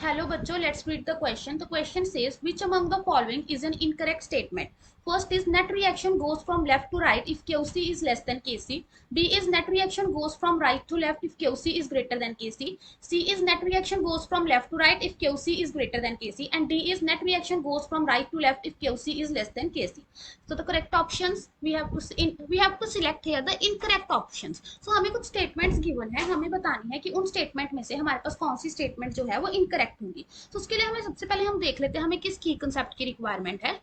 Hello बच्चों, let's read the question. The question says, which among the following is an incorrect statement? First is net reaction goes from left to right if QC is less than Kc. B is net reaction goes from right to left if QC is greater than Kc. C is net reaction goes from left to right if QC is greater than Kc. And D is net reaction goes from right to left if QC is less than Kc. So the correct options we have to select here the incorrect options. So हमें कुछ statements given है, हमें बतानी है कि उन statement में से हमारे पास कौन सी statement जो है वो incorrect होगी. तो उसके लिए हमें सबसे पहले हम देख लेते हैं हमें किस की concept की requirement है.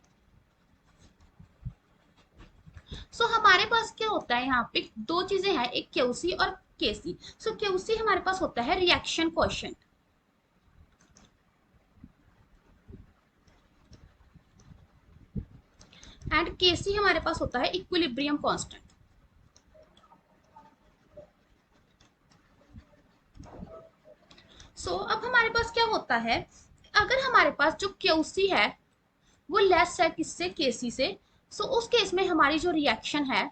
सो हमारे पास क्या होता है यहाँ पे दो चीजें हैं, एक क्यूसी और केसी. सो क्यूसी हमारे पास होता है रिएक्शन क्वोशिएंट एंड केसी हमारे पास होता है इक्विलिब्रियम कांस्टेंट. सो अब हमारे पास क्या होता है, अगर हमारे पास जो क्यूसी है वो लेस है किससे, केसी से. सो उस केस में हमारी जो रिएक्शन है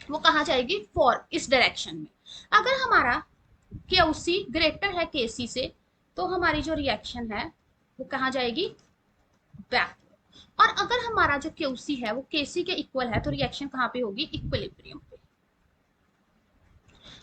वो कहा जाएगी फॉर इस डायरेक्शन में. अगर हमारा क्यूसी ग्रेटर है केसी से तो हमारी जो रिएक्शन है वो कहा जाएगी बैक. और अगर हमारा जो क्यूसी है वो केसी के इक्वल है तो रिएक्शन कहाँ पे होगी, इक्विलिब्रियम पे.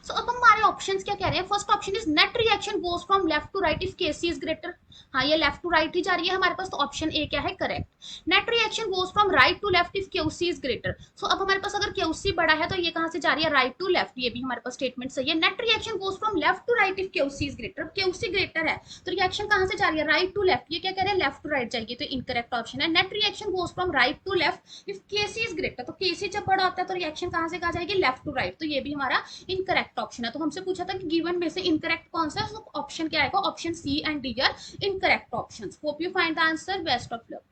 सो अब हमारे ऑप्शंस क्या कह रहे हैं. First option is net reaction goes from left to right if KC is greater. हाँ, ये लेफ्ट टू राइट ही जा रही है हमारे पास, तो ऑप्शन ए क्या है, correct. Net reaction goes from right to left if QC is greater. So अब हमारे पास अगर क्यूसी बड़ा है तो ये कहां से जा रही है, राइट टू लेफ्ट. ये भी हमारे पास स्टेटमेंट सही है. Net reaction goes from left to right if QC is greater. QC greater है तो रिएक्शन कहां से जा रही है, राइट टू लेफ्ट. ये क्या कह रहे हैं, लेफ्ट टू राइट जाएगी, तो इनकरेक्ट ऑप्शन है. Net reaction goes from right to left if KC is greater. तो केसी जब बड़ा होता है तो रिएक्शन कहां से कहा जाएगी, लेफ्ट टू राइट. तो ये भी हमारा इनकरेक्ट ऑप्शन है. तो हमसे पूछा था कि गिवन में से इनकरेक्ट कौन सा है, तो ऑप्शन क्या आएगा, option C and D are incorrect options. Hope you find the answer. Best of luck.